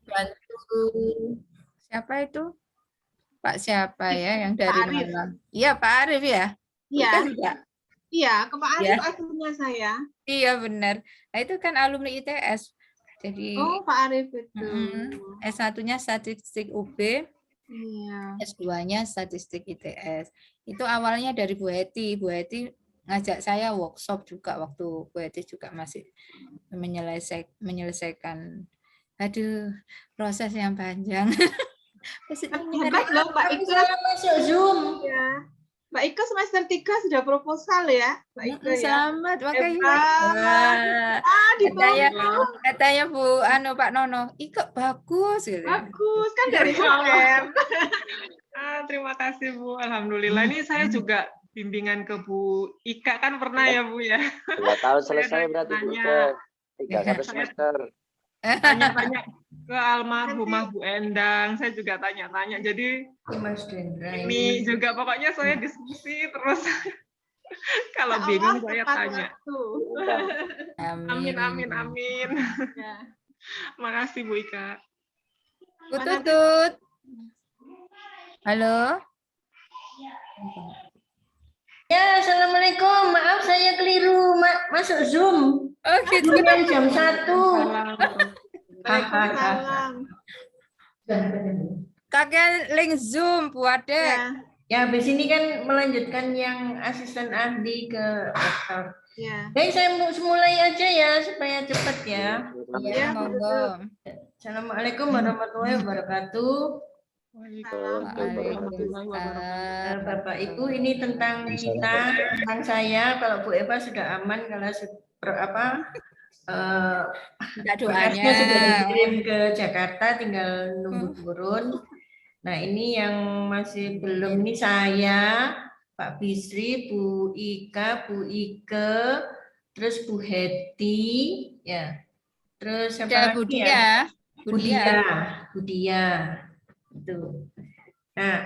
bantu siapa itu? Pak siapa ya yang Pak dari Arif. Malang? Iya Pak Arif ya. Iya, Kita juga. iya, ke Pak Arif Ya, akhirnya saya. iya benar. Nah itu kan alumni ITS. Jadi Oh, Pak Arif itu. S1-nya Statistik UB, Iya. S2-nya Statistik ITS. Itu awalnya dari Bu Heti. Bu Heti ngajak saya workshop juga waktu Bu Heti juga masih menyelesaikan. Aduh, proses yang panjang. Hebat loh Mbak Ika. Masuk Zoom. Ya. Mbak Ika semester 3 sudah proposal ya, Mbak Ika ya. Selamat, makanya. Hebat. Katanya Bu Pak Nono, Ika bagus gitu. Bagus kan dari UM. Terima kasih Bu, alhamdulillah. Ini saya juga bimbingan ke Bu Ika kan pernah ya Bu ya. 2 tahun selesai berarti Bu. 3 semester. Tanya-tanya ke almarhumah Bu Endang, saya juga tanya-tanya. Jadi Mas Dendra ini juga pokoknya saya diskusi terus. Kalau bingung saya tanya. Amin, amin, amin. Ya. Makasih Bu Ika. Bu Tutut. Halo. Ya, assalamualaikum. Maaf saya keliru masuk Zoom. Oh gitu. Jam 1. Waalaikumsalam. Kakek link Zoom Bu Adek. Ya, habis ini kan melanjutkan yang asisten ahli ke dokter. Ya. Baik, saya mulai aja ya supaya cepat ya. Ya, monggo. Assalamualaikum warahmatullahi wabarakatuh. Waalaikumsalam. Bapak Ibu, ini tentang kita, tentang saya. Kalau Bu Eva sudah aman, kalau doanya sudah dikirim ke Jakarta, tinggal nunggu turun. Nah, ini yang masih belum, ini saya, Pak Bisri, Bu Ika, Bu Ike, terus Bu Heti, ya. Terus siapa lagi ya? Budia. Itu. Nah,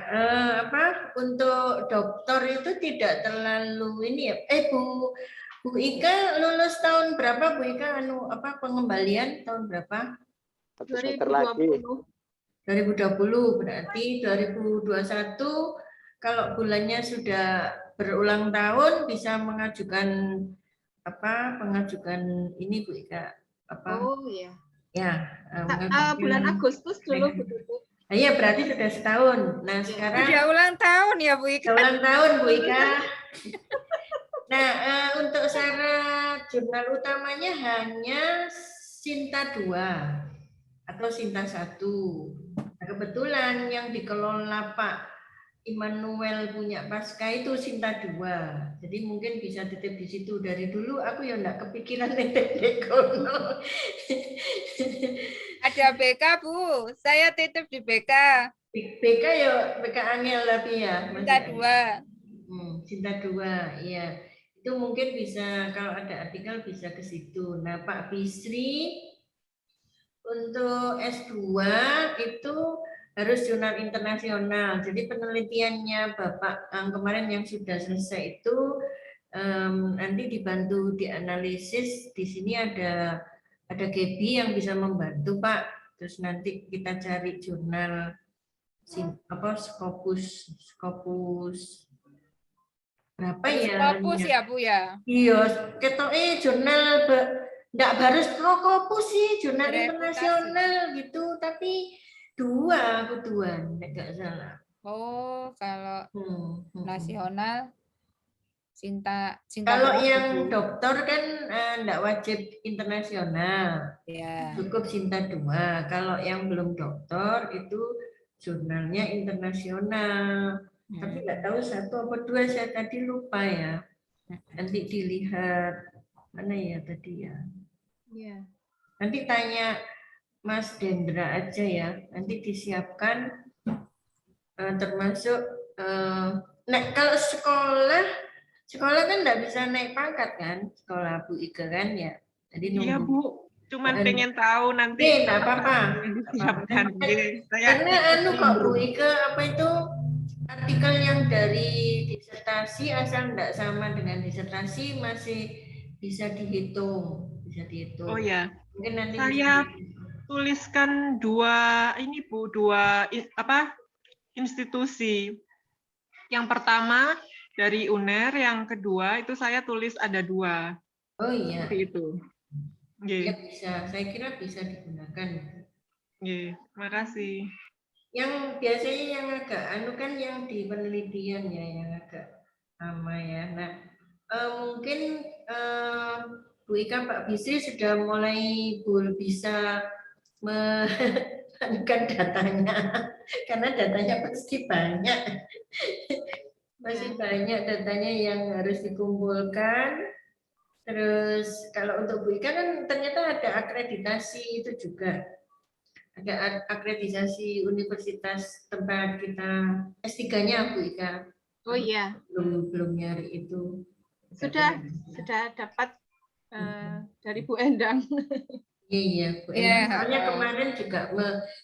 untuk dokter itu tidak terlalu ini ya. Bu Ika lulus tahun berapa Bu Ika? Pengembalian tahun berapa? 2020. 2020 berarti 2021 kalau bulannya sudah berulang tahun bisa mengajukan ini Bu Ika Oh iya. Ya. Bulan Agustus dulu Bu Tutut. Iya berarti sudah setahun. Nah sekarang sudah ulang tahun ya Bu Ika. Ulang tahun Bu Ika. Nah untuk syarat jurnal utamanya hanya Sinta 2 atau Sinta 1. Nah, kebetulan yang dikelola Pak Immanuel punya Pasca itu Sinta 2. Jadi mungkin bisa titip di situ. Dari dulu aku ya enggak kepikiran titip di kono. Ada BK Bu, saya titip di BK. BK ya BK Angel tapi ya. Sinta 2. Sinta 2, iya. Itu mungkin bisa kalau ada artikel bisa ke situ. Nah Pak Bisri untuk S2 itu harus jurnal internasional. Jadi penelitiannya Bapak kemarin yang sudah selesai itu nanti dibantu dianalisis. Di sini ada Gaby yang bisa membantu Pak. Terus nanti kita cari jurnal Scopus berapa ya? Scopus ya Bu ya. Iya, ketoke jurnal enggak harus Scopus sih, jurnal internasional gitu, tapi dua enggak salah. Oh, kalau nasional Sinta kalau yang dokter kan enggak wajib internasional. Ya. Cukup Sinta 2. Kalau yang belum dokter itu jurnalnya internasional. Tapi nggak tahu 1 apa 2, saya tadi lupa ya. Nanti dilihat mana ya tadi ya. Iya. Nanti tanya Mas Dendra aja ya. Nanti disiapkan termasuk kalau sekolah kan nggak bisa naik pangkat kan, sekolah Bu Ika kan ya. Jadi nunggu. Iya Bu, cuman pengen tahu nanti. Nggak apa-apa. Karena kok Bu Ika artikel yang dari disertasi asal tidak sama dengan disertasi masih bisa dihitung. Oh ya. Mungkin nanti saya tuliskan dua institusi. Yang pertama dari UNER, yang kedua itu saya tulis ada 2. Oh iya. Seperti itu. Ya bisa, saya kira bisa digunakan. Terima kasih. Yang biasanya yang agak kan yang di penelitian ya, yang agak lama ya. Nah, mungkin Bu Ika, Pak Bisri sudah mulai bisa menekan datanya, karena datanya pasti banyak. Masih banyak datanya yang harus dikumpulkan. Terus kalau untuk Bu Ika kan ternyata ada akreditasi itu juga. Ada akreditasi universitas tempat kita S3-nya Bu Ika. Oh iya. Belum nyari itu. Sudah dapat dari Bu Endang. Iya, Bu Endang. Soalnya kemarin juga,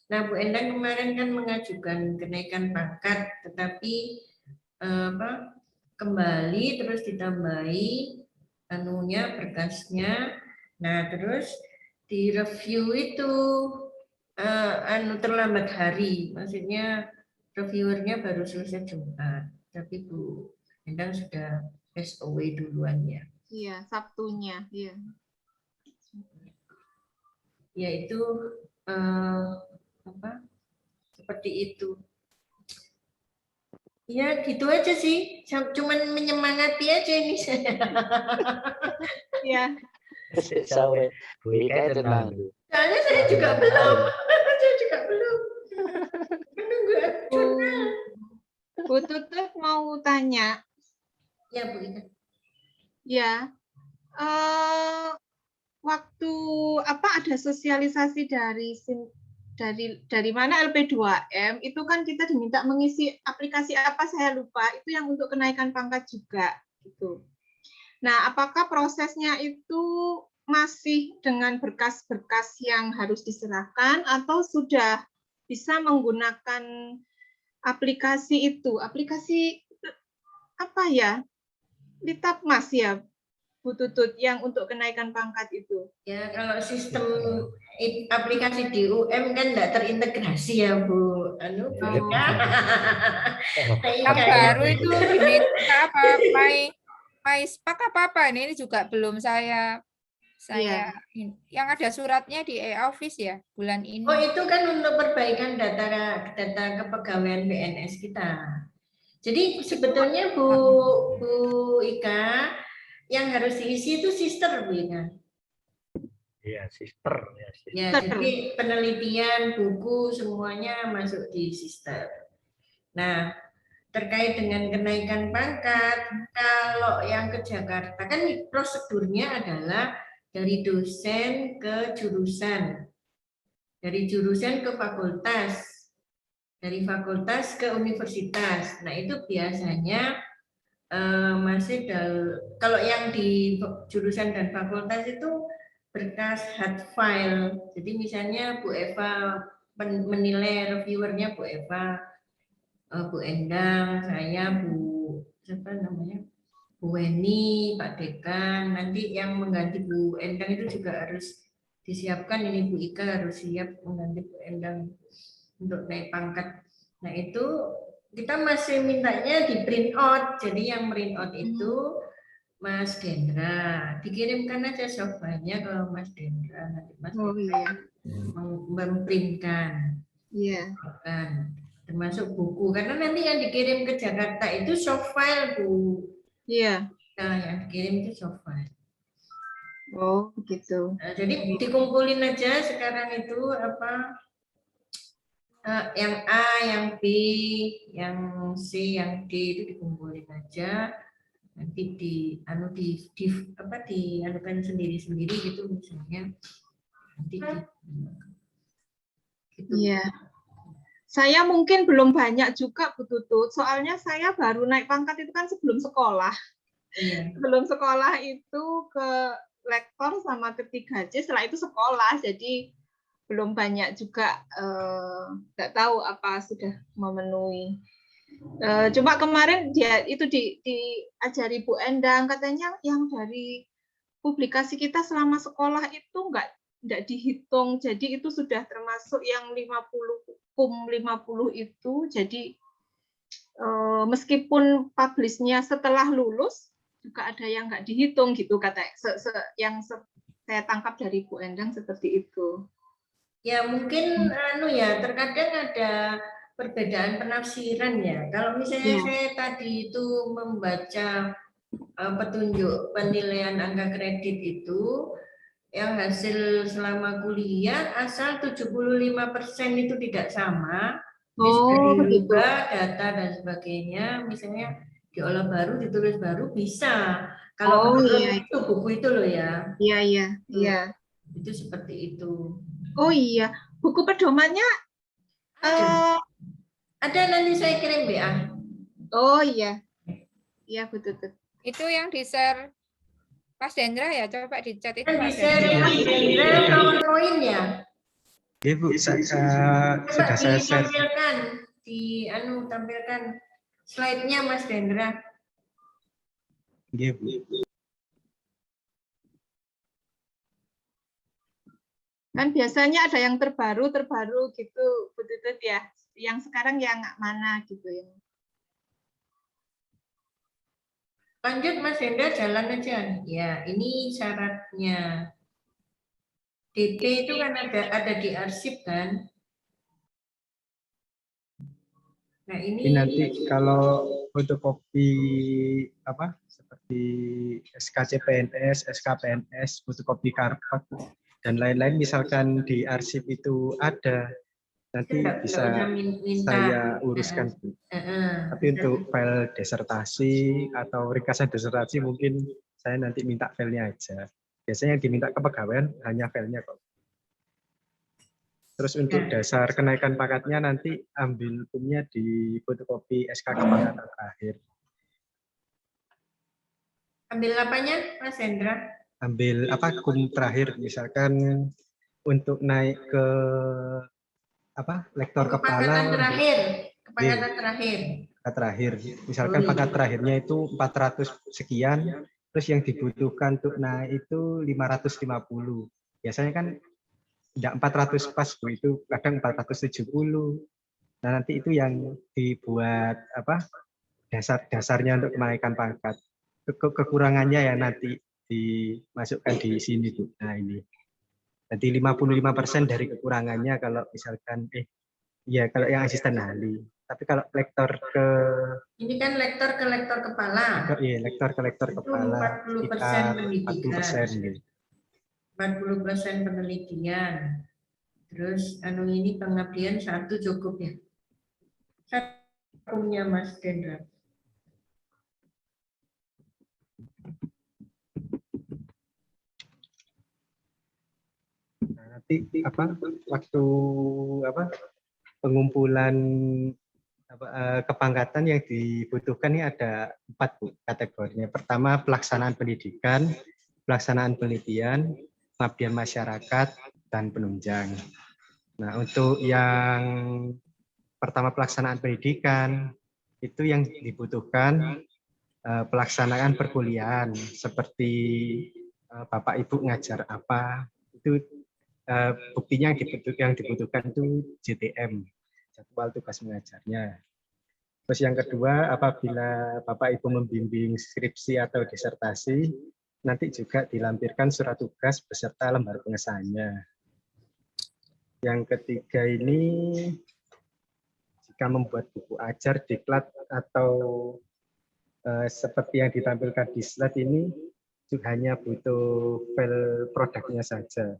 Bu Endang kemarin kan mengajukan kenaikan pangkat, tetapi kembali terus ditambahi berkasnya. Nah, terus direview itu terlambat hari, maksudnya reviewernya baru selesai Jumat, tapi Bu Endang sudah SOW duluan ya. Iya, Sabtunya, iya. Yaitu seperti itu. Ya gitu aja sih, cuman menyemangati aja ini saya. Iya. Sampai Bu Ika tenang. Soalnya saya juga belum. Menunggu jurnal. Bu Tutut mau tanya. Ya Bu Ika. Ya. Waktu ada sosialisasi dari mana LP2M itu kan kita diminta mengisi aplikasi apa saya lupa, itu yang untuk kenaikan pangkat juga gitu. Nah, apakah prosesnya itu masih dengan berkas-berkas yang harus diserahkan atau sudah bisa menggunakan aplikasi itu? Aplikasi apa ya? Litapmas ya, Bu Tutut, yang untuk kenaikan pangkat itu? Ya, kalau sistem aplikasi di UM kan tidak terintegrasi ya Bu. Yang baru itu diminta apa? MySpark apa ini juga belum saya yang ada suratnya di e-office ya bulan ini. Oh, itu kan untuk perbaikan data kepegawaian PNS kita. Jadi sebetulnya Bu Ika, yang harus diisi itu sister Bu Ika. Iya, sister. Ya, jadi penelitian, buku semuanya masuk di sister. Nah, terkait dengan kenaikan pangkat, kalau yang ke Jakarta kan prosedurnya adalah dari dosen ke jurusan, dari jurusan ke fakultas, dari fakultas ke universitas. Nah, itu biasanya masih kalau yang di jurusan dan fakultas itu berkas hard file. Jadi misalnya Bu Eva menilai, reviewernya Bu Eva, Bu Endang, saya Bu Weni, Pak Dekan. Nanti yang mengganti Bu Endang itu juga harus disiapkan. Ini Bu Ika harus siap mengganti Bu Endang untuk naik pangkat. Nah, itu kita masih mintanya di print out. Jadi yang print out itu Mas Dendra, dikirimkan aja softwarenya ke Mas Dendra, nanti Mas Dendra memprintkan. Iya. Kan, termasuk buku, karena nanti yang dikirim ke Jakarta itu soft file Bu. Iya. Nah, yang dikirim itu soft file. Oh, begitu. Nah, jadi dikumpulin aja sekarang itu yang A, yang B, yang C, yang D itu dikumpulin aja. Nanti dianukan sendiri-sendiri gitu misalnya. Nanti gitu. Iya. Saya mungkin belum banyak juga Bu Tutut, soalnya saya baru naik pangkat itu kan sebelum sekolah. Iya. Sebelum sekolah itu ke lektor sama ke 3J, setelah itu sekolah, jadi belum banyak juga, nggak tahu apa sudah memenuhi. Cuma kemarin dia itu diajari Bu Endang, katanya yang dari publikasi kita selama sekolah itu tidak dihitung. Jadi itu sudah termasuk yang 50 KUM 50 itu. Jadi meskipun publish-nya setelah lulus juga ada yang nggak dihitung gitu kata yang saya tangkap dari Bu Endang seperti itu. Ya mungkin ya terkadang ada perbedaan penafsiran ya. Kalau misalnya saya tadi itu membaca petunjuk penilaian angka kredit itu yang hasil selama kuliah asal 75% itu tidak sama, bisa diubah data dan sebagainya, misalnya diolah baru, ditulis baru bisa. Kalau itu buku itu loh ya. Iya. Itu seperti itu. Oh iya, buku pedomannya ada, nanti saya kirim WA. Oh iya. Iya betul. Itu yang di-share Mas Dendra ya, coba di-chat itu Kan Mas di-share Dendra. Mas Dendra PowerPoint ya. Iya Bu, sudah saya share. Tampilkan slide-nya Mas Dendra. Iya Bu. Kan biasanya ada yang terbaru gitu, betul ya. Yang sekarang yang mana gitu ya. Lanjut Mas Dendra, jalan aja. Ya, ini syaratnya. DP itu kan ada di arsip kan. Nah, ini nanti kalau fotokopi seperti SKCPNS, SKPNS, fotokopi karpet dan lain-lain misalkan di arsip itu ada, nanti bisa saya uruskan. Tapi untuk file disertasi atau ringkasan disertasi mungkin saya nanti minta filenya aja. Biasanya yang diminta kepegawaian hanya filenya kok. Terus untuk dasar kenaikan pangkatnya nanti ambil kumnya di fotokopi SK kepangkatan terakhir. Ambil apanya Mas Hendra? Ambil kum terakhir, misalkan untuk naik ke lektor kepala Kepangkatan terakhir. Misalkan pangkat terakhirnya itu 400 sekian, terus yang dibutuhkan untuk naik itu 550. Biasanya kan tidak 400 pas Bu, itu kadang 470. Nah, nanti itu yang dibuat dasarnya untuk menaikkan pangkat. Kekurangannya ya nanti dimasukkan di sini Bu. Nah, ini. Jadi 55% dari kekurangannya kalau misalkan kalau yang asisten ahli. Tapi kalau lektor ke lektor ke lektor kepala. Lektor ke lektor kepala 40%. 40% penelitian. Terus ini pengabdian 1 cukup ya. Punya Mas Dendra. Nanti waktu pengumpulan kepangkatan yang dibutuhkan ini ada 4 Bu, kategorinya. Pertama pelaksanaan pendidikan, pelaksanaan penelitian, pengabdian masyarakat, dan penunjang. Nah, untuk yang pertama pelaksanaan pendidikan itu yang dibutuhkan pelaksanaan perkuliahan seperti Bapak Ibu ngajar apa, itu buktinya yang dibutuhkan itu JTM, jadwal tugas mengajarnya. Terus yang kedua, apabila Bapak Ibu membimbing skripsi atau disertasi, nanti juga dilampirkan surat tugas beserta lembar pengesahannya. Yang ketiga ini, jika membuat buku ajar, diklat atau seperti yang ditampilkan di slide ini, hanya butuh file produknya saja.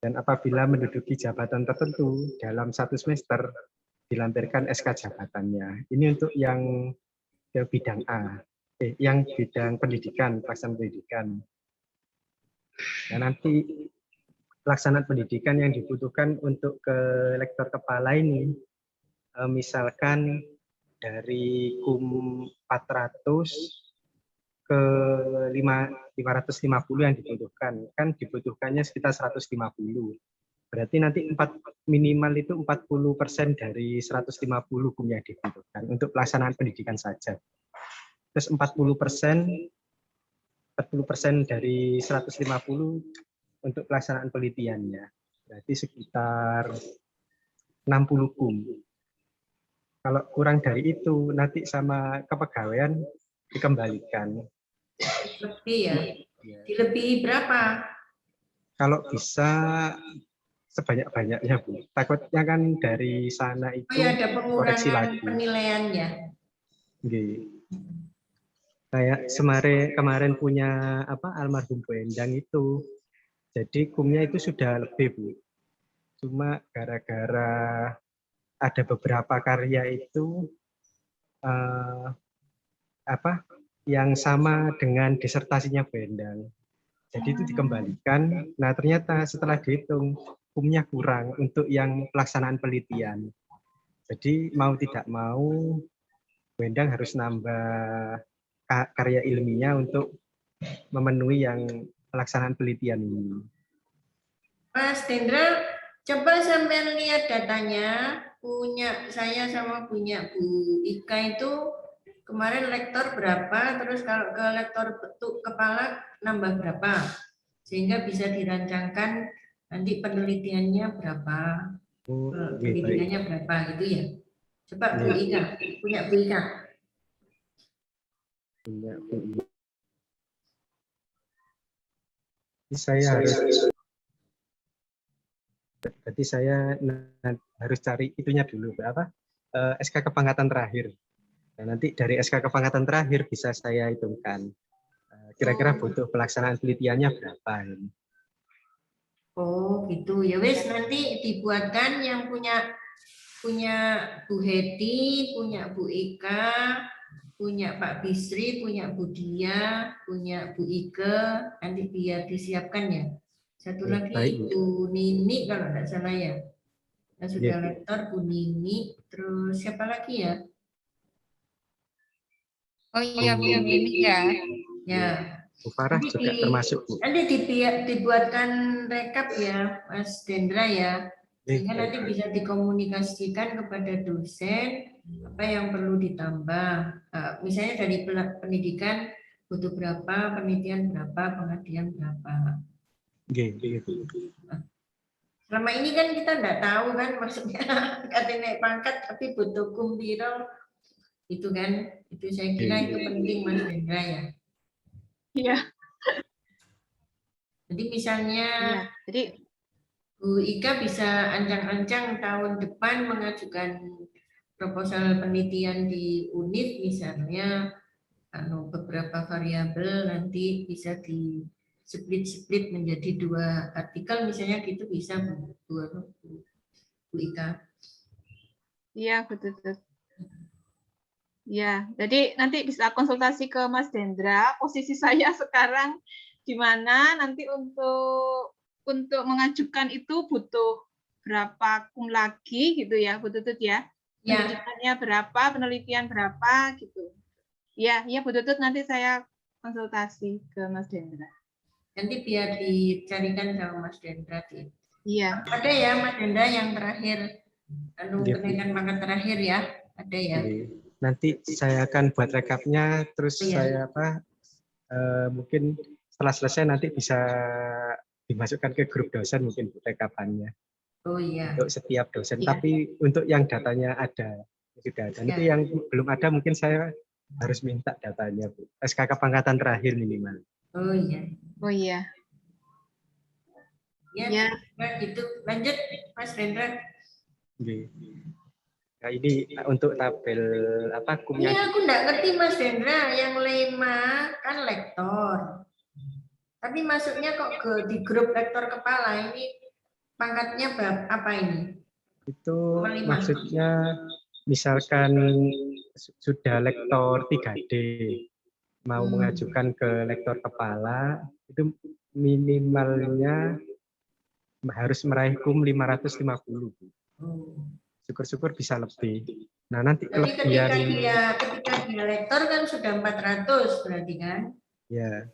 Dan apabila menduduki jabatan tertentu dalam 1 semester, dilampirkan SK jabatannya. Ini untuk yang bidang A, yang bidang pendidikan, pelaksanaan pendidikan. Nah, nanti pelaksanaan pendidikan yang dibutuhkan untuk ke lektor kepala ini, misalkan dari KUM 400 ke 550 yang dibutuhkan, kan dibutuhkannya sekitar 150. Berarti nanti minimal itu 40% dari 150 KUM yang dibutuhkan untuk pelaksanaan pendidikan saja. Terus 40% dari 150 untuk pelaksanaan penelitiannya. Berarti sekitar 60 kum. Kalau kurang dari itu, nanti sama kepegawaian dikembalikan. Lebih ya. Dilebihi berapa? Kalau bisa sebanyak-banyaknya, Bu. Takutnya kan dari sana itu Oh ya, ada koreksi pengurangan lagi. penilaian ya. Nggih. Kayak kemarin punya almarhum Bu Endang itu. Jadi kumnya itu sudah lebih, Bu. Cuma gara-gara ada beberapa karya itu yang sama dengan disertasinya Bu Endang. Jadi itu dikembalikan. Nah, ternyata setelah dihitung kumnya kurang untuk yang pelaksanaan penelitian. Jadi mau tidak mau Bu Endang harus nambah karya ilmiahnya untuk memenuhi yang pelaksanaan penelitian ini. Mas Dendra, coba sampai lihat datanya. Punya saya sama punya Bu Ika itu kemarin lektor berapa, terus kalau ke lektor kepala nambah berapa, sehingga bisa dirancangkan nanti penelitiannya berapa, pendidikannya berapa gitu ya. Coba Bu Ika, punya Bu Ika. Punya Bu Ika. Saya berarti saya harus cari itunya dulu, SK kepangkatan terakhir. Nah, nanti dari SK kepangkatan terakhir bisa saya hitungkan. Kira-kira butuh pelaksanaan penelitiannya berapa. Oh gitu ya wes, nanti dibuatkan yang punya Bu Heti, punya Bu Ika, punya Pak Bisri, punya Bu Dia, punya Bu Ike, nanti biar disiapkan ya. Satu lagi baik, Bu Nini kalau tidak salah ya. Yang sudah lektor Bu Nini, terus siapa lagi ya? Oh iya, Bu Nini ya. Ya. Bu Farah juga termasuk, Bu. Nanti dibuatkan rekap ya, Mas Dendra ya. Sehingga nanti bisa dikomunikasikan kepada dosen apa yang perlu ditambah. Misalnya dari pendidikan butuh berapa, penelitian berapa, pengabdian berapa. Selama ini kan kita enggak tahu kan, maksudnya kata naik pangkat tapi butuh kumpiro itu kan, itu saya kira itu penting Mas Dendra ya. Iya. Jadi misalnya jadi Bu Ika bisa ancang-ancang tahun depan mengajukan proposal penelitian di UNIF misalnya, beberapa variabel nanti bisa di split menjadi 2 artikel misalnya gitu, bisa Bu Ika. Iya, betul. Ya, jadi nanti bisa konsultasi ke Mas Dendra. Posisi saya sekarang di mana nanti untuk mengajukan itu butuh berapa kum lagi gitu ya, Bu Tutut ya. Pendidikannya berapa, penelitian berapa gitu. Ya, Bu Tutut, nanti saya konsultasi ke Mas Dendra. Nanti biar dicarikan sama Mas Dendra. Iya. Ada ya Mas Dendra yang terakhir, kenaikan pangkat terakhir ya, ada ya. Nanti saya akan buat rekapnya, terus saya mungkin setelah selesai nanti bisa dimasukkan ke grup dosen mungkin rekapannya. Oh iya. Untuk setiap dosen, tapi untuk yang datanya ada, sudah ada. Nanti yang belum ada mungkin saya harus minta datanya, Bu. SK kepangkatan terakhir minimal. Oh iya. Oh iya. Ya. Gitu. Lanjut Mas Dendra. Nah, ini untuk tabel kumnya. Ini aku enggak ngerti Mas Dendra, yang lema kan lektor. Tapi masuknya kok di grup lektor kepala, ini pangkatnya apa ini? Itu maksudnya misalkan sudah lektor 3D, mau mengajukan ke lektor kepala, itu minimalnya harus meraih kum 550. Syukur-syukur bisa lebih. Nah, nanti kelebihan ketika dia lektor kan sudah 400 berarti kan? Ya.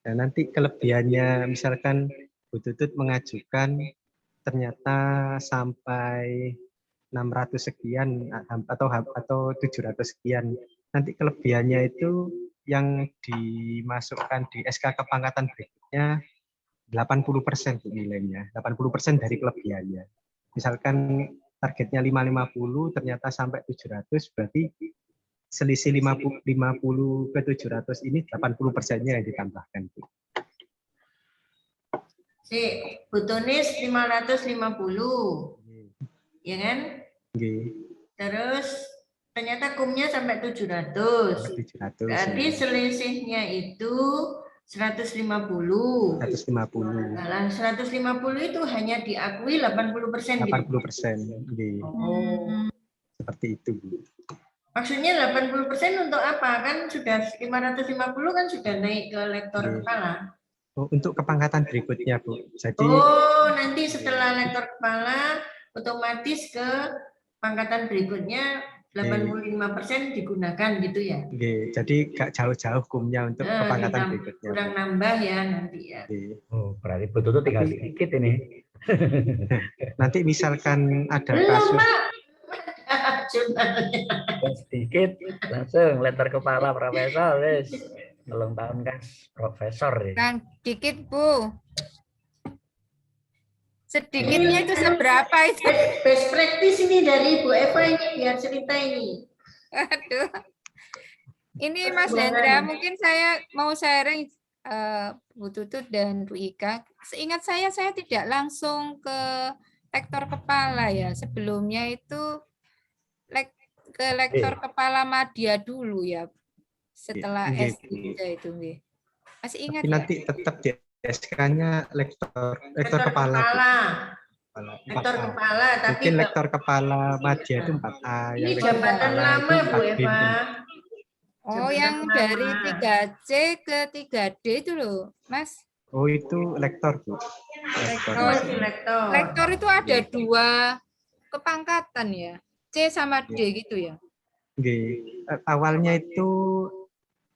Nah, nanti kelebihannya misalkan Bu Tutut mengajukan ternyata sampai 600 sekian atau 700 sekian. Nanti kelebihannya itu yang dimasukkan di SK kepangkatan berikutnya targetnya 80% Bu, nilainya. 80% dari kelebihannya. Misalkan targetnya 550, ternyata sampai 700, berarti selisih 50 ke 700 ini 80%-nya yang ditambahkan Bu. Si butunis 550, ya kan? Oke. Terus ternyata kumnya sampai 700. Sampai 700. Berarti selisihnya itu 150. 150. Nah, 150 itu hanya diakui 80% gitu. 80%. Oke. Oh. Seperti itu Bu. Maksudnya 80% untuk apa? Kan sudah 550 kan sudah naik ke lektor Oke. kepala. Oh, untuk kepangkatan berikutnya Bu. Jadi Nanti setelah lektor kepala otomatis ke pangkatan berikutnya 85% digunakan gitu ya. oke, jadi gak jauh-jauh kumnya untuk kepangkatan berikutnya. Kurang nambah ya nanti ya. Oke. Oh, berarti betul-betul tinggal sedikit ini. Nanti misalkan ada Belum, kasus Pak. Jurnalnya. Sedikit langsung letter kepala profesor, wes. Ulang tahun kan profesor ya. Kang, dikit Bu. Sedikitnya itu seberapa itu? Best practice ini dari Bu Eva ini biar cerita ini. Aduh. Ini Mas Hendra, mungkin saya mau sharing Bu Tutut dan Bu Ika. Seingat saya tidak langsung ke lektor kepala ya. Sebelumnya itu ke lektor kepala madya dulu ya. Setelah S3 itu. Masih ingat tapi ya? nanti tetap di SK-nya lektor kepala. Lektor kepala, tapi Mungkin lektor kepala madya itu 4A. ini jabatan lama Bu Eva. Oh, yang dari 3C ke 3D itu loh, Mas. Oh, itu lektor Bu. Lektor. Lektor itu ada 2 kepangkatan ya. C sama D gitu ya. Oke. Awalnya itu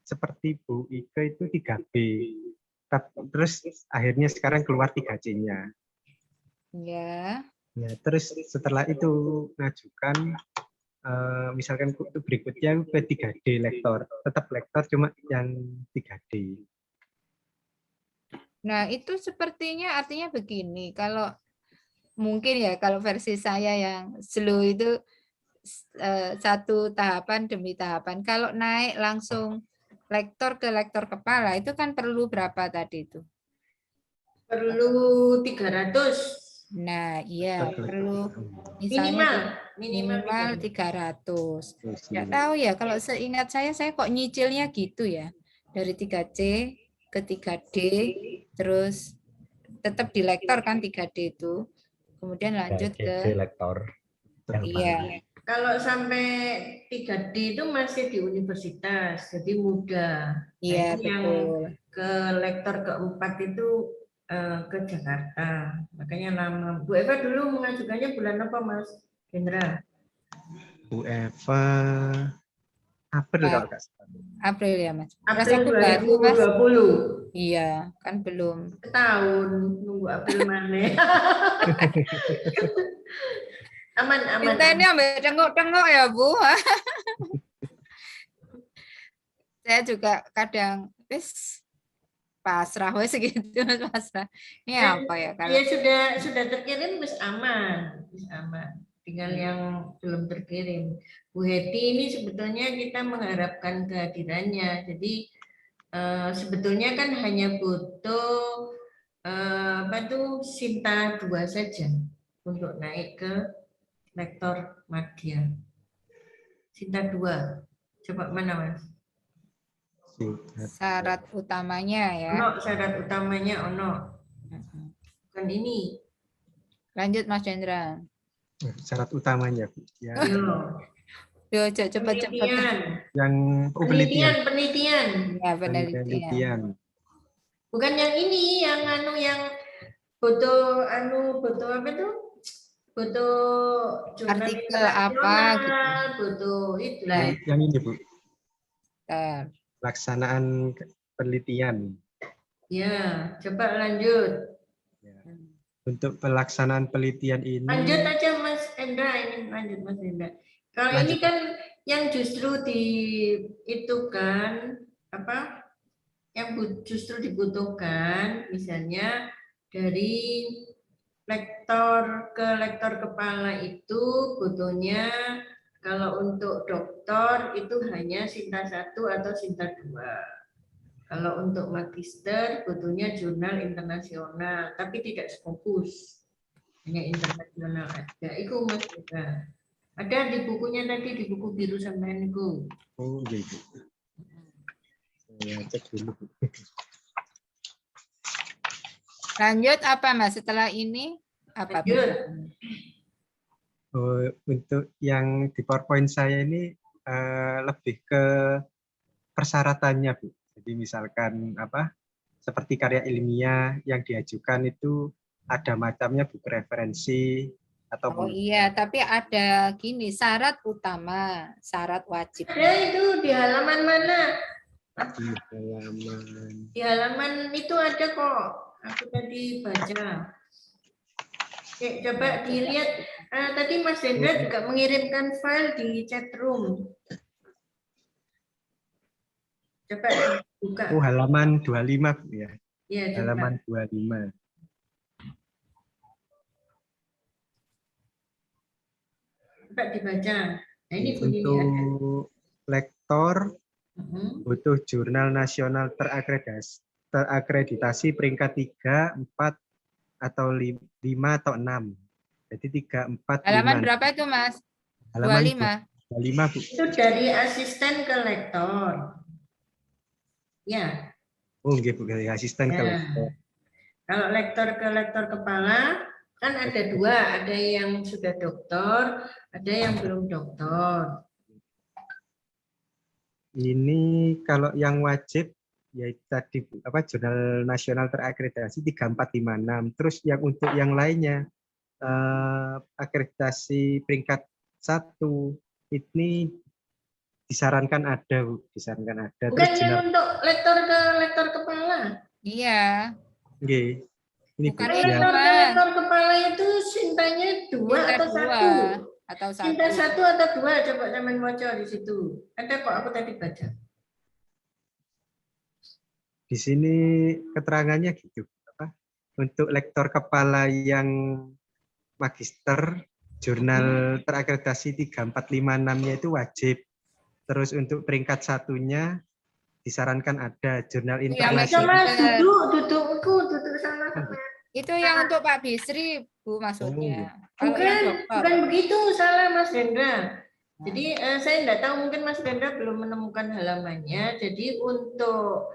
seperti Bu Ika itu 3B. Terus akhirnya sekarang keluar 3C-nya. Ya. Ya, terus setelah itu ngajukan misalkan untuk berikutnya ke 3D lektor. Tetap lektor cuma yang 3D. Nah, itu sepertinya artinya begini, kalau mungkin ya kalau versi saya yang slow itu satu tahapan demi tahapan. Kalau naik langsung lektor ke lektor kepala itu kan perlu berapa tadi itu? Perlu 300. Nah, iya perlu misalnya minimal 300. Tidak tahu ya, kalau seingat saya kok nyicilnya gitu ya. Dari 3C ke 3D, terus tetap di lektor kan 3D itu. Kemudian lanjut ke lektor. iya. Kalau sampai 3D itu masih di universitas, jadi mudah. Iya, nah, yang betul. ke lektor keempat itu ke Jakarta, makanya lama. Bu Eva dulu mengajukannya bulan apa, Mas Hendra? Bu Eva April kalau nggak salah. April ya, Mas. April Rasaku baru, Mas. 2020. Iya, kan belum. Setahun nunggu April mana? Aman. Kita ini ambil tengok-tengok ya, Bu. Saya juga kadang pasrah wes segitu, pasrah. Ini apa ya kalau ya sudah terkirim wis aman. Tinggal yang belum terkirim. Bu Heti ini sebetulnya kita mengharapkan kehadirannya. Jadi sebetulnya kan hanya butuh Sinta 2 saja untuk naik ke lektor madya. Sinta 2. Coba mana, Mas? syarat utamanya ya. Syarat utamanya Bukan ini. Lanjut Mas Chandra. Syarat utamanya Bu. Ya. Yo, cepat-cepat. Yang penelitian. Ya, penelitian. Bukan yang ini, yang foto apa itu? Foto artikel apa gitu. Foto itu. Yang ini Bu. Pelaksanaan penelitian. Ya, coba lanjut. Ya. Untuk pelaksanaan penelitian ini. Lanjut aja Mas Hendra ini, lanjut Mas Hendra. Kalau ini kan yang justru di itu kan apa? yang justru dibutuhkan, misalnya dari lektor ke lektor kepala itu butuhnya kalau untuk doktor itu hanya Sinta 1 atau Sinta 2. Kalau untuk magister butuhnya jurnal internasional, tapi tidak Scopus. Hanya internasional aja. Itu Mas Hendra. Ada di bukunya tadi, di buku biru sampean itu. Oh, gitu. Saya cek dulu. Lanjut apa Mas setelah ini? Apa? Lanjut. Oh, untuk yang di PowerPoint saya ini lebih ke persyaratannya, Bu. Jadi misalkan apa? Seperti karya ilmiah yang diajukan itu ada macamnya, buku referensi atau Oh iya, tapi ada gini, syarat utama, syarat wajib. Ada itu di halaman mana? di halaman. Di halaman itu ada kok. Aku tadi baca. Coba dilihat. Tadi Mas Hendra juga mengirimkan file di chat room. Coba buka. Oh, halaman 25, Bu, ya. Ya, coba. Halaman 25. Coba dibaca. Nah, ini bunyinya ada. Untuk lektor butuh jurnal nasional terakreditasi peringkat 3, 4, atau 5 atau 6. Jadi 3, 4, 5. Halaman berapa itu Mas? Halaman 25, Bu. Itu dari asisten ke lektor. Ya. Oh, nggih, Bu, dari asisten ke Ya. lektor. Kalau lektor ke lektor kepala kan ada dua, ada yang sudah doktor, ada yang belum doktor. Ini kalau yang wajib yaitu tadi apa jurnal nasional terakreditasi 3456. Terus yang untuk yang lainnya akreditasi peringkat 1 ini disarankan ada, Bu, disarankan ada. Bukan Terus yang untuk lektor ke lektor kepala. Iya. Nggih. Ini Bukan Bu, itu, yang Lektor ke Mas. lektor kepala itu sintanya 2 Sinta atau 2 1? atau 1. Cinta 1 atau 2, coba zaman baca di situ. Ada kok aku tadi baca. di sini keterangannya gitu. Apa? Untuk lektor kepala yang magister, jurnal terakreditasi 3456-nya itu wajib. Terus untuk peringkat 1-nya disarankan ada jurnal Yang internasional. Mas, duduk sana. Itu yang untuk Pak Bisri, Bu, maksudnya. Kalau yang dokter. Bukan begitu, salah Mas Hendra. Jadi saya tidak tahu, mungkin Mas Hendra belum menemukan halamannya. Jadi untuk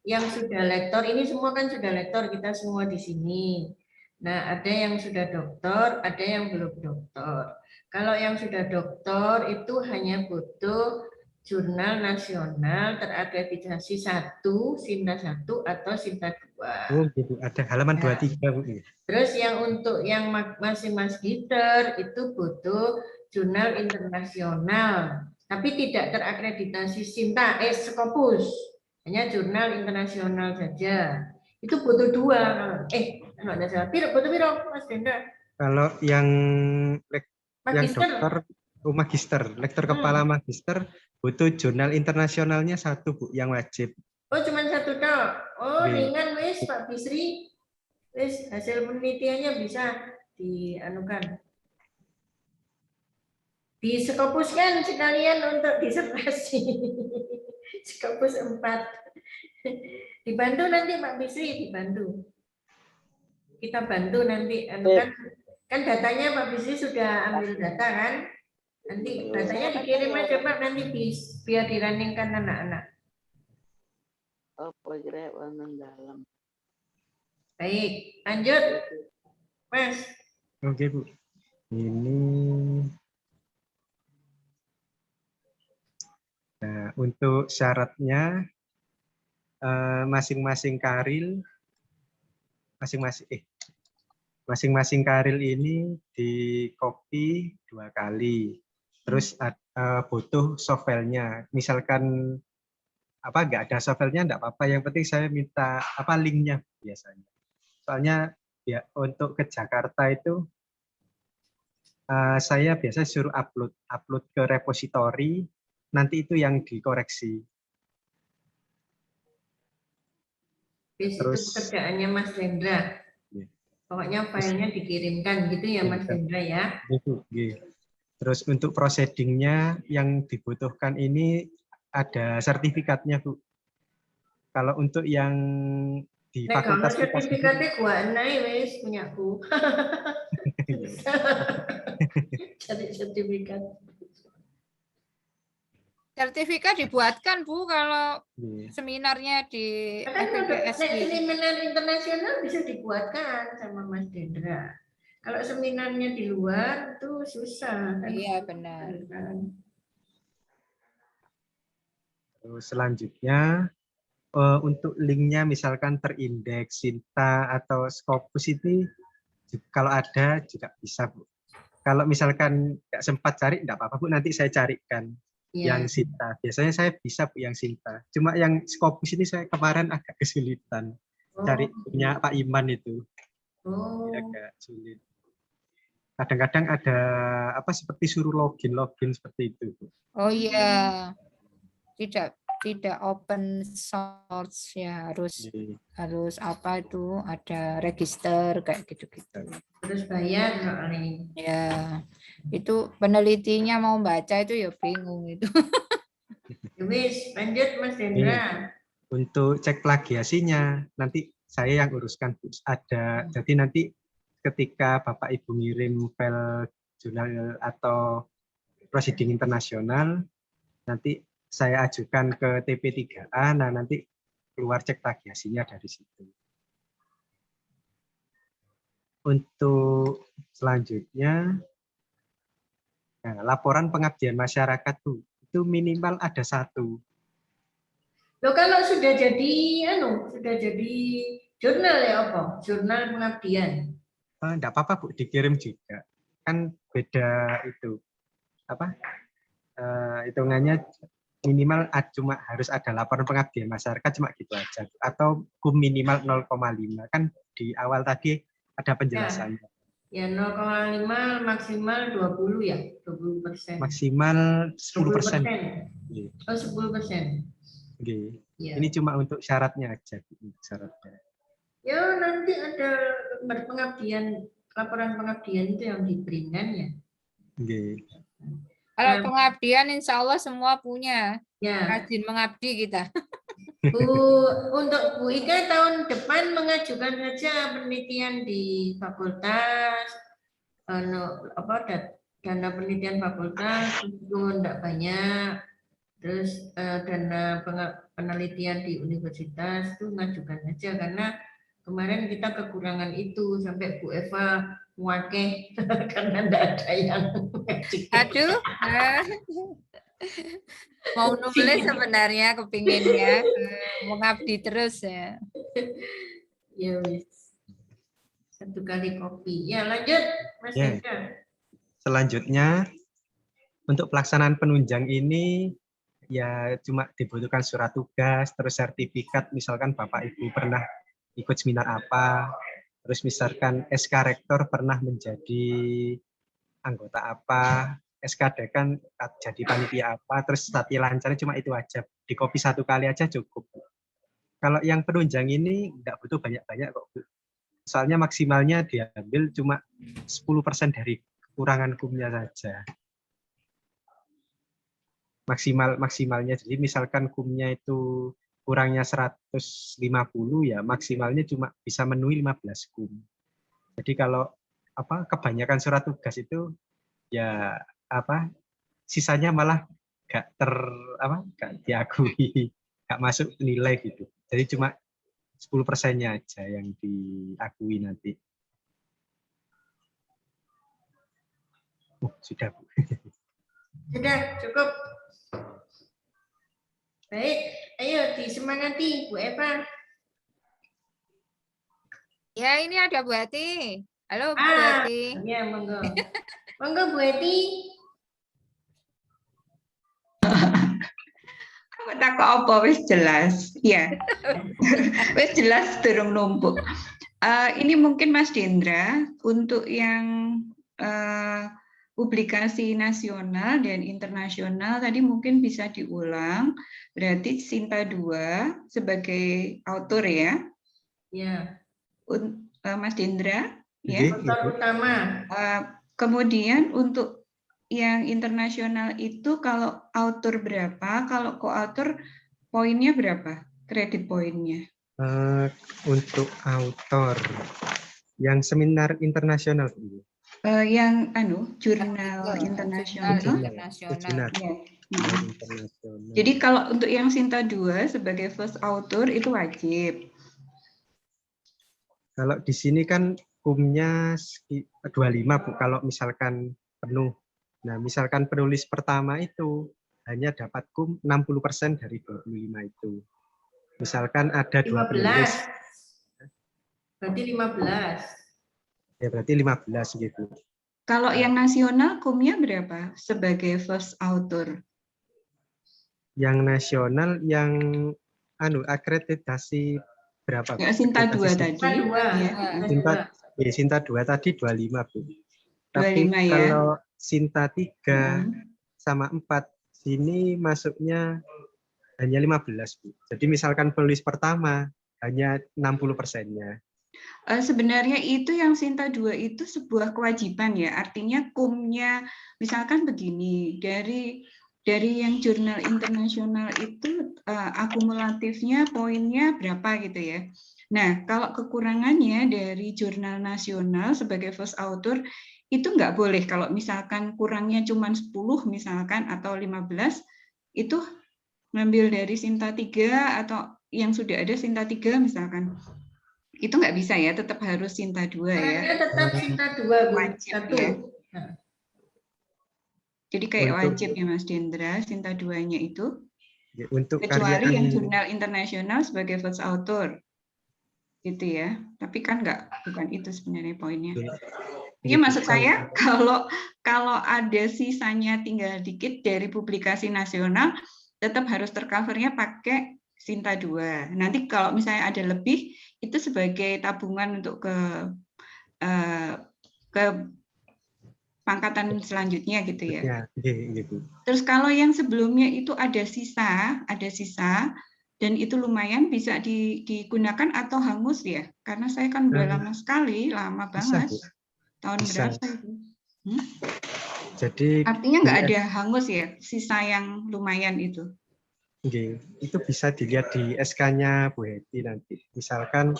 yang sudah lektor, ini semua kan sudah lektor, kita semua di sini. Nah, ada yang sudah doktor, ada yang belum doktor. Kalau yang sudah doktor itu hanya butuh jurnal nasional terakreditasi 1, Sinta 1 atau Sinta 2. Oh, gitu. Ada halaman 23, Bu. Terus yang untuk yang masih magister itu butuh jurnal internasional, tapi tidak terakreditasi Sinta, Scopus, hanya jurnal internasional saja. Itu butuh 2. Kalau ada salah, butuh piro, Mas Denda? Kalau yang Magister. dokter, magister, lektor kepala magister butuh jurnal internasionalnya 1, Bu, yang wajib. Oh, cuma 1 tok. Oh, Oke. ringan wis Pak Bisri. Wis hasil penelitiannya bisa dianukan. Di Scopus kan sekalian untuk disertasi. Scopus 4. Dibantu nanti Pak Bisri, dibantu. Kita bantu nanti kan datanya Pak Bisri sudah ambil data kan? Nanti datanya dikirim aja Pak, nanti biar dirunning-kan anak-anak. Apa kira dalam. Baik, lanjut. Mas. Oke, Bu. Ini nah, untuk syaratnya masing-masing karil masing-masing karil ini di copy 2 kali. Terus butuh softfile-nya. Misalkan apa nggak ada software-nya enggak apa-apa, yang penting saya minta apa linknya biasanya. Soalnya ya untuk ke Jakarta itu saya biasa suruh upload ke repository, nanti itu yang dikoreksi. Itu Terus pekerjaannya Mas Hendra. Iya. Pokoknya filenya dikirimkan gitu ya Mas Hendra ya. terus untuk proceedingnya yang dibutuhkan ini ada sertifikatnya, Bu. Kalau untuk yang di Nek kalau fakultas kita sertifikatnya gua enai wis punyaku. Cari sertifikat. Sertifikat dibuatkan Bu kalau Iya. seminarnya di Kan untuk FEBSI. seminar internasional bisa dibuatkan sama Mas Hendra. Kalau seminarnya di luar itu susah kan. Iya benar. Terus selanjutnya untuk linknya misalkan terindeks Sinta atau Scopus itu kalau ada juga bisa, Bu. Kalau misalkan nggak sempat cari, nggak apa-apa, Bu. Nanti saya carikan yang Sinta. Biasanya saya bisa, Bu, yang Sinta. Cuma yang Scopus ini saya kemarin agak kesulitan cari punya Pak Iman itu. Agak sulit. Kadang-kadang ada apa seperti suruh login seperti itu, Bu. Oh iya. Tidak open source ya, harus apa itu ada register kayak gitu-gitu. Terus bayar soalnya. Ya, itu penelitinya mau baca itu ya bingung itu. Wis, lanjut Mas Hendra. Untuk cek plagiasinya nanti saya yang uruskan, Bu. Ada, jadi nanti ketika Bapak Ibu ngirim file jurnal atau proceeding internasional, nanti saya ajukan ke TP3A, nah nanti keluar cek plagiasinya dari situ. Untuk selanjutnya, nah, laporan pengabdian masyarakat tuh, itu minimal ada 1. Loh kalau sudah jadi jurnal ya apa? Jurnal pengabdian. Enggak apa-apa, Bu, dikirim juga. Kan beda itu. Apa? Hitungannya minimal cuma harus ada laporan pengabdian masyarakat, cuma gitu aja. Atau KUM minimal 0,5. Kan di awal tadi ada penjelasannya. Ya 0,5 maksimal 20 ya, 20%. Maksimal 10%. 10%. Oh 10%. Okay. Ya. Ini cuma untuk syaratnya aja. Syaratnya. Ya nanti ada pengabdian, laporan pengabdian itu yang diberikan ya. Okay. Kalau pengabdian insya Allah semua punya. Ya. Rajin mengabdi kita. Untuk Bu Ika tahun depan mengajukan saja penelitian di fakultas, dana penelitian fakultas itu tidak banyak, terus dana penelitian di universitas itu mengajukan saja karena kemarin kita kekurangan itu sampai Bu Eva muakeh karena tidak ada yang Aduh, mau nulis sebenarnya kepinginnya mengabdi terus ya. Ya wis. 1 kali kopi. Ya lanjut Mas Hendra. Selanjutnya untuk pelaksanaan penunjang ini ya cuma dibutuhkan surat tugas, terus sertifikat, misalkan Bapak Ibu pernah ikut seminar apa, terus misalkan SK Rektor pernah menjadi anggota apa, SK Dekan jadi panitia apa, terus stati lancarnya cuma itu aja. Di copy 1 kali aja cukup. Kalau yang penunjang ini nggak butuh banyak-banyak kok, Bu. Soalnya maksimalnya diambil cuma 10% dari kekurangan kumnya saja. Maksimalnya, jadi misalkan kumnya itu kurangnya 150 ya maksimalnya cuma bisa memenuhi 15 kum. Jadi kalau kebanyakan surat tugas itu ya sisanya malah nggak diakui, nggak masuk nilai gitu. Jadi cuma 10%-nya aja yang diakui nanti. Sudah, Bu. Sudah cukup. Baik, ayo disemangati Bu Eva. Ya ini ada Bu Hati. Halo Bu Hati. Ya monggo. Monggo Bu Hati. Tak apa wis jelas. Ya. Wis jelas durung numpuk. Ini mungkin Mas Dendra untuk yang publikasi nasional dan internasional tadi mungkin bisa diulang. Berarti Sinta 2 sebagai autor ya. Ya. Mas Dendra, ya. Nggih, Autor Ibu. utama. Kemudian untuk yang internasional itu kalau author berapa, kalau co-author poinnya berapa? Kredit poinnya. Untuk autor yang seminar internasional, Bu. Yang jurnal Jurnal internasional. internasional. Ya. Internasional. Jadi kalau untuk yang Sinta 2 sebagai first author itu wajib. Kalau di sini kan kumnya 25, Bu, kalau misalkan penuh. Nah, misalkan penulis pertama itu hanya dapat kum 60% dari 25 itu. Misalkan ada 2 penulis. 15. Berarti 15. Ya, berarti 15 gitu. Kalau yang nasional kumnya berapa sebagai first author? Yang nasional yang akreditasi berapa? Ya, Sinta 2 tadi. Ya. Sinta 2 tadi 25, Bu. Tapi 25 ya. kalau Sinta 3 sama 4 sini masuknya hanya 15, Bu. Jadi misalkan penulis pertama hanya 60%-nya. Sebenarnya itu yang Sinta 2 itu sebuah kewajiban ya. Artinya kumnya misalkan begini, dari yang jurnal internasional itu akumulatifnya poinnya berapa gitu ya. Nah, kalau kekurangannya dari jurnal nasional sebagai first author itu nggak boleh kalau misalkan kurangnya cuma 10 misalkan atau 15 itu ngambil dari Sinta 3 atau yang sudah ada Sinta 3 misalkan. Itu nggak bisa ya, tetap harus Sinta 2 ya. Dia tetap Sinta 2, Bu. Wajib ya. Jadi kayak wajib ya Mas Dendra, Sinta 2-nya itu. Ya, untuk Kecuali karya yang jurnal internasional sebagai first author. Gitu ya. Tapi kan bukan itu sebenarnya poinnya. Ini maksud saya kalau ada sisanya tinggal dikit dari publikasi nasional, tetap harus tercovernya pakai Sinta 2. Nanti kalau misalnya ada lebih, itu sebagai tabungan untuk ke pangkatan selanjutnya gitu ya. Ya, gitu. Terus kalau yang sebelumnya itu ada sisa dan itu lumayan bisa digunakan atau hangus ya? Karena saya kan udah lama banget. Bisa, Bu. Tahun Bisa. berapa itu? Jadi artinya nggak ada hangus ya, sisa yang lumayan itu. Itu bisa dilihat di SK-nya Bu Heti nanti. Misalkan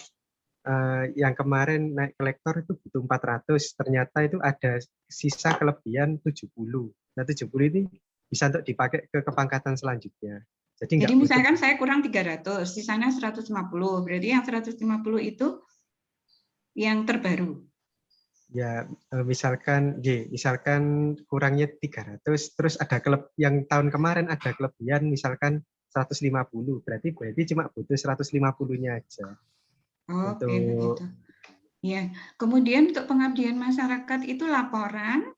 yang kemarin naik ke lektor itu butuh 400, ternyata itu ada sisa kelebihan 70. Nah, 70 ini bisa untuk dipakai ke kepangkatan selanjutnya. Jadi misalkan saya kurang 300, sisanya 150. Berarti yang 150 itu yang terbaru. Ya, misalkan kurangnya 300, terus ada yang tahun kemarin ada kelebihan misalkan 150, berarti cuma butuh 150-nya aja. Oke, begitu. Ya, kemudian untuk pengabdian masyarakat itu laporan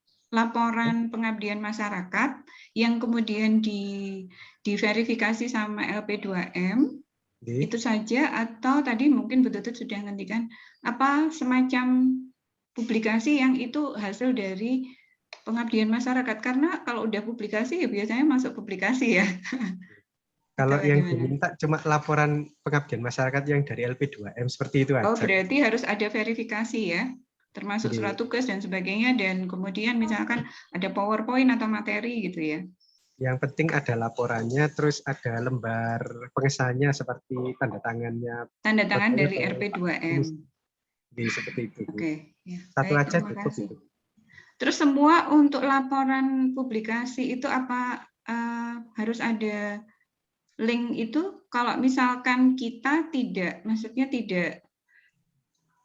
pengabdian masyarakat yang kemudian diverifikasi sama LP2M. Itu saja, atau tadi mungkin betul sudah ngendikan apa semacam publikasi yang itu hasil dari pengabdian masyarakat, karena kalau udah publikasi ya biasanya masuk publikasi ya. Kalau yang diminta cuma laporan pengabdian masyarakat yang dari LP2M seperti itu aja. Oh, berarti harus ada verifikasi ya, termasuk surat tugas dan sebagainya, dan kemudian misalkan ada PowerPoint atau materi gitu ya. Yang penting ada laporannya, terus ada lembar pengesahannya seperti tanda tangannya. Tanda tangan dari RP2M. Seperti itu. Oke. Ya, satu baik, aja cukup itu. Terus semua untuk laporan publikasi itu apa harus ada link itu? Kalau misalkan kita tidak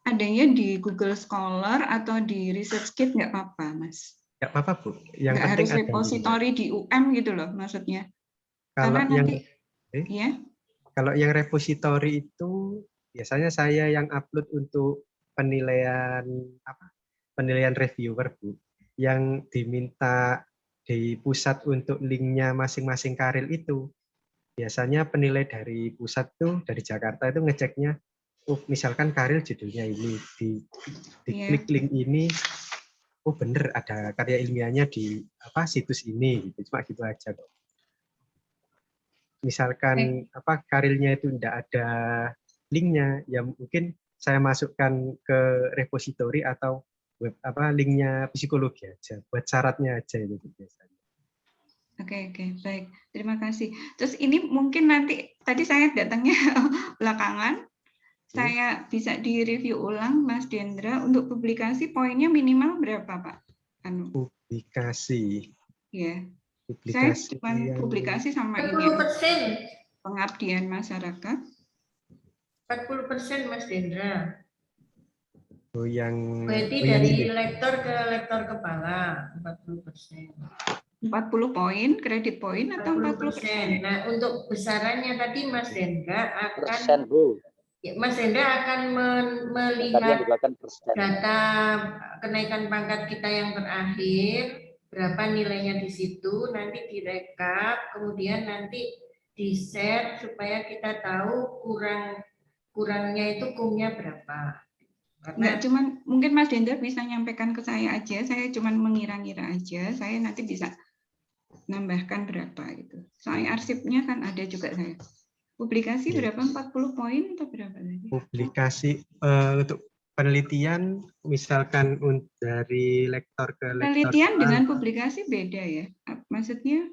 adanya di Google Scholar atau di ResearchGate nggak apa-apa, Mas? Nggak apa-apa, Bu. Yang nggak penting harus repository di UM gitu loh maksudnya. Kalau Karena yang repository itu biasanya saya yang upload untuk penilaian reviewer, Bu. Yang diminta di pusat untuk linknya masing-masing karil itu biasanya penilai dari pusat tuh dari Jakarta itu ngeceknya, misalkan karil judulnya ini, diklik link ini, bener ada karya ilmiahnya di situs ini, gitu. Cuma gitu aja kok. Misalkan karilnya itu tidak ada linknya, ya mungkin saya masukkan ke repositori atau web linknya psikologi aja, buat syaratnya aja itu biasanya. Oke, baik. Terima kasih. Terus ini mungkin nanti, tadi saya datangnya belakangan, saya bisa di-review ulang, Mas Dendra, untuk publikasi poinnya minimal berapa, Pak? Publikasi. Ya. Publikasi Saya cuma publikasi sama ini. 40%. Pengabdian masyarakat. 40% Mas Dendra. Oh, yang Berarti dari lektor ke lektor kepala 40%. 40 poin, kredit poin atau 40%? Nah, untuk besarannya tadi Mas Dendra akan Persen, Bu. Mas Dendra akan melihat data kenaikan pangkat kita yang terakhir, berapa nilainya di situ, nanti direkap, kemudian nanti di-share supaya kita tahu kurangnya itu kumnya berapa. Enggak, cuman mungkin Mas Dendra bisa nyampaikan ke saya aja, saya cuman mengira-ngira aja, saya nanti bisa nambahkan berapa gitu. Soalnya arsipnya kan ada juga saya. Publikasi berapa? 40 poin atau berapa tadi? Publikasi untuk penelitian misalkan dari lektor ke lektor. Penelitian dengan publikasi beda ya? Maksudnya?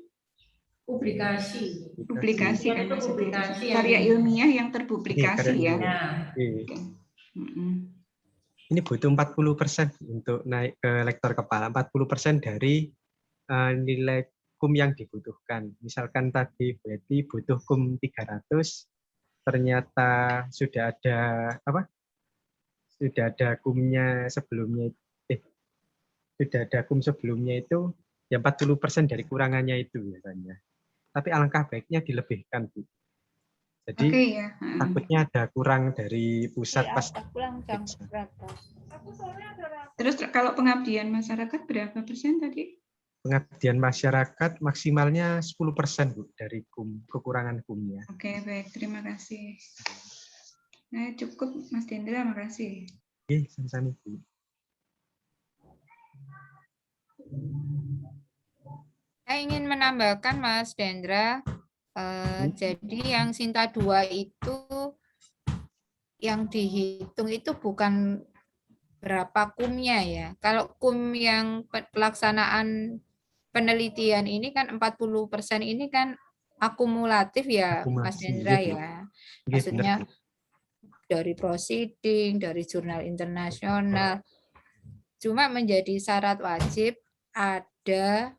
Publikasi kan itu publikasi karya ilmiah yang terpublikasi ya. Ini butuh 40% untuk naik ke lektor kepala, 40% dari nilai kum yang dibutuhkan. Misalkan tadi berarti butuh kum 300, ternyata sudah ada kumnya sebelumnya, sudah ada kum sebelumnya itu ya 40% dari kurangannya itu biasanya. Tapi alangkah baiknya dilebihkan, Bu. Jadi takutnya ada kurang dari pusat pas. Terus kalau pengabdian masyarakat berapa persen tadi? Pengabdian masyarakat maksimalnya 10%, Bu, dari kekurangan kumnya. Oke, baik. Terima kasih. Nah, cukup, Mas Dendra. Makasih. Oke, sama-sama, Bu. Saya ingin menambahkan, Mas Dendra, jadi yang Sinta 2 itu yang dihitung itu bukan berapa kumnya ya. Kalau kum yang pelaksanaan penelitian ini kan 40% ini kan akumulatif ya, Mas Dendra ya. Maksudnya dari proceeding, dari jurnal internasional. Cuma menjadi syarat wajib ada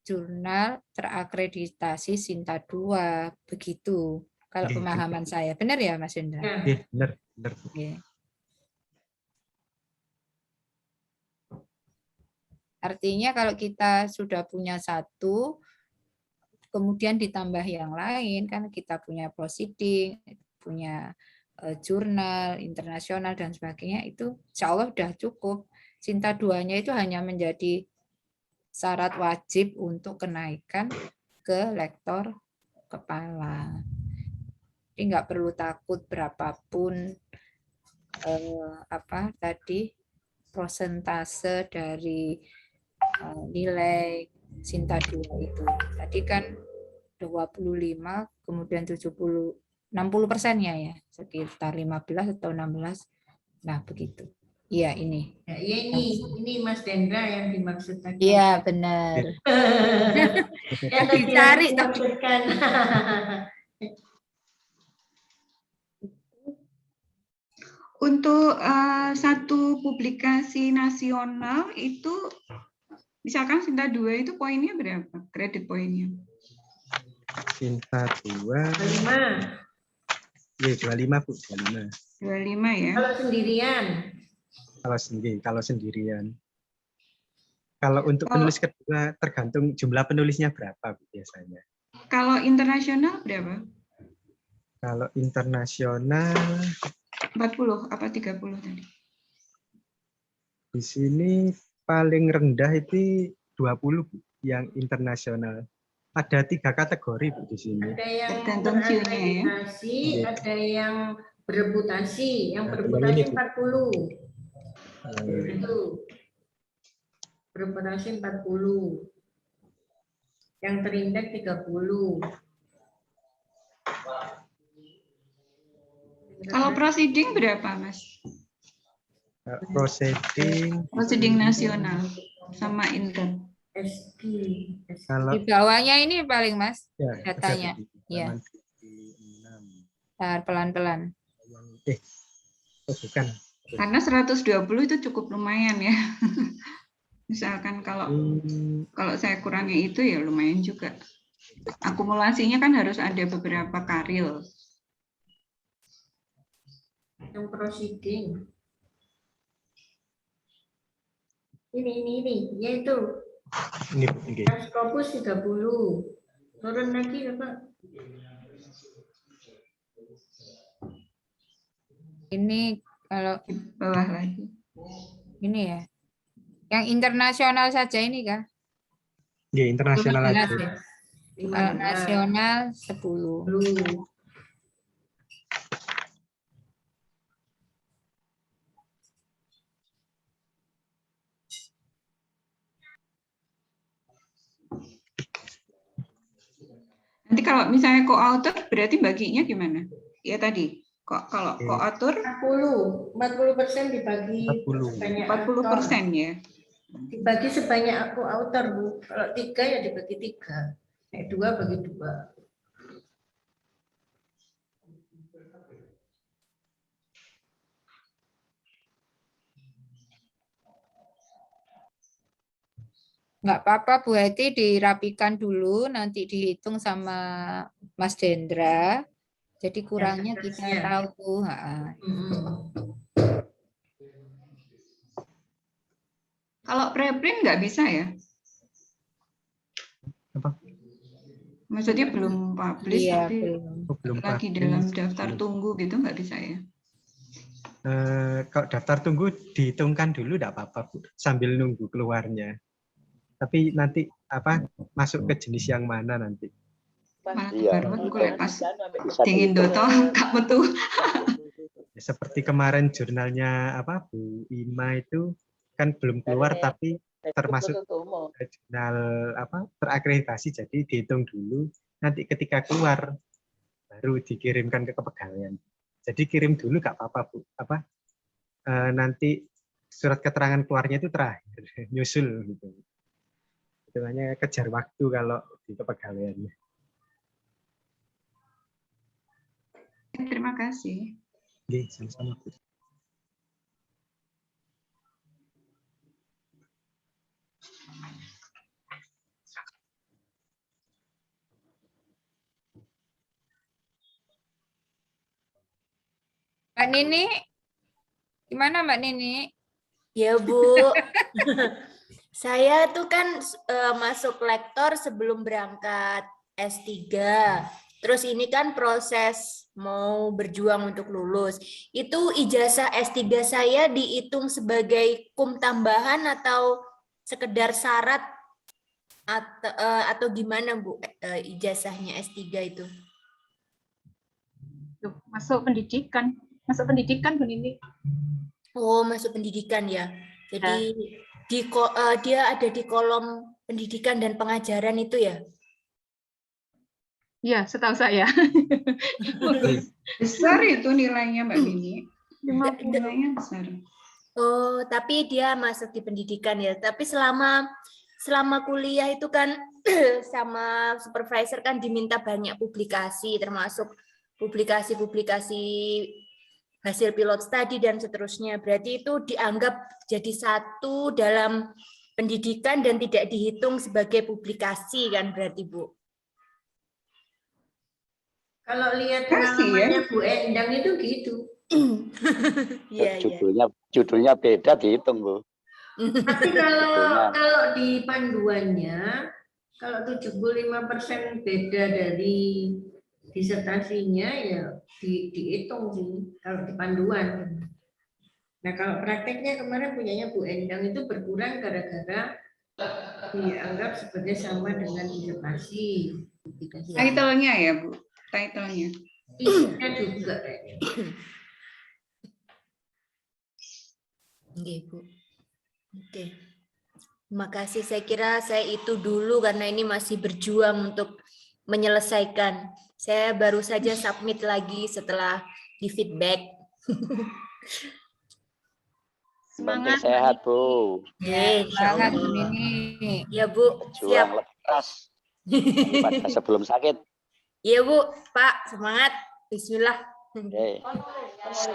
jurnal terakreditasi Sinta 2, begitu. Kalau pemahaman saya. Benar ya, Mas Dendra? Benar. Artinya kalau kita sudah punya satu, kemudian ditambah yang lain, kan kita punya proceeding, punya jurnal internasional dan sebagainya, itu insya Allah sudah cukup. Sinta 2-nya itu hanya menjadi syarat wajib untuk kenaikan ke lektor kepala. Jadi nggak perlu takut berapapun prosentase dari nilai Sinta 2 itu. Tadi kan 25, kemudian 60%-nya ya, sekitar 15 atau 16. Nah, begitu. Iya, ini. Ya, ini Mas Dendra yang dimaksud tadi. Iya, benar. Yang dicari dimaksudkan. Untuk satu publikasi nasional itu, misalkan Sinta 2 itu poinnya berapa? Kredit poinnya? Sinta 2. 25. Iya, 25, Bu. 25 ya. Kalau sendirian. Kalau sendirian. Kalau untuk penulis kedua tergantung jumlah penulisnya berapa, Bu, biasanya. Kalau internasional berapa? Kalau internasional 40 apa 30 tadi? Di sini paling rendah itu 20, Bu, yang internasional. Ada 3 kategori, Bu, di sini. Ada yang berakreditasi, ya? Ada yang bereputasi. Yang bereputasi 40. Itu. Bereputasi 40. Yang terindeks 30. Kalau proceeding berapa, Mas? Proceeding Nasional sama intern. SD. kalau Di bawahnya ini paling Mas ya, datanya. Ya. Ntar pelan-pelan. Bukan. Karena 120 itu cukup lumayan ya. Misalkan kalau saya kurangi itu ya lumayan juga. Akumulasinya kan harus ada beberapa karil. Yang proceeding. Ini, yaitu Ini. Scopus 30. Turun lagi ya, Pak. Ini kalau Di bawah lagi. ini ya. Yang internasional saja ini kan? Ya, internasional 15 aja. ya. Kalau nasional 10. Nanti kalau misalnya co-author berarti baginya gimana? Ya tadi, kalau co-author 40% dibagi 40. sebanyak 40% ya. dibagi sebanyak aku author, Bu. Kalau 3 ya dibagi 3. 2 bagi 2. Nggak apa-apa Bu Heti, dirapikan dulu, nanti dihitung sama Mas Dendra. Jadi kurangnya kita tahu. Kalau preprint nggak bisa ya? Apa? Maksudnya belum publish Iya, tapi belum. lagi dalam daftar tunggu gitu nggak bisa ya? Kalau daftar tunggu dihitungkan dulu enggak apa-apa, Bu, sambil nunggu keluarnya. Tapi nanti masuk ke jenis yang mana nanti? Baru pas dingin doto Kak Metu. Seperti kemarin jurnalnya Bu Ima itu kan belum keluar tapi termasuk jurnal terakreditasi, jadi dihitung dulu. Nanti ketika keluar baru dikirimkan ke kepegawaian. Jadi kirim dulu nggak apa-apa, Bu. Nanti surat keterangan keluarnya itu terakhir, nyusul gitu. Itu hanya kejar waktu kalau di kepegawaiannya. Terima kasih. Oke, sama-sama, Bu. Mbak Nini, gimana Mbak Nini? Ya Bu, saya tuh kan masuk lektor sebelum berangkat S3. Terus ini kan proses mau berjuang untuk lulus. Itu ijazah S3 saya dihitung sebagai kum tambahan atau sekedar syarat atau gimana Bu ijazahnya S3 itu? Masuk pendidikan Bu Nini. Oh, masuk pendidikan ya. Jadi dia ada di kolom pendidikan dan pengajaran itu ya? Iya, setahu saya. Besar itu nilainya Mbak Nini. Nilainya besar. Oh, tapi dia masuk di pendidikan ya. Tapi selama kuliah itu kan sama supervisor kan diminta banyak publikasi, termasuk publikasi hasil pilot study dan seterusnya. Berarti itu dianggap jadi satu dalam pendidikan dan tidak dihitung sebagai publikasi kan berarti Bu? Kalau lihat pengalamannya Bu Endang itu gitu. Judulnya beda dihitung, Bu. Tapi kalau di panduannya, kalau 75% beda dari disertasinya ya dihitung sih kalau di panduan. Nah kalau prakteknya kemarin punyanya Bu Endang itu berkurang gara-gara dianggap sebagai sama dengan disertasi. Title-nya ya Bu? Title-nya. Isinya juga. Oke Bu. Oke. Terima kasih. Saya kira saya itu dulu karena ini masih berjuang untuk menyelesaikan. Saya baru saja submit lagi setelah di feedback. Penting Semangat. sehat, Bu. Oke, insya Semangat Bu Allah. Nini. Ya Bu, Juang siap. lebih keras daripada sebelum sakit. Iya Bu, Pak, semangat. Bismillah. Oke.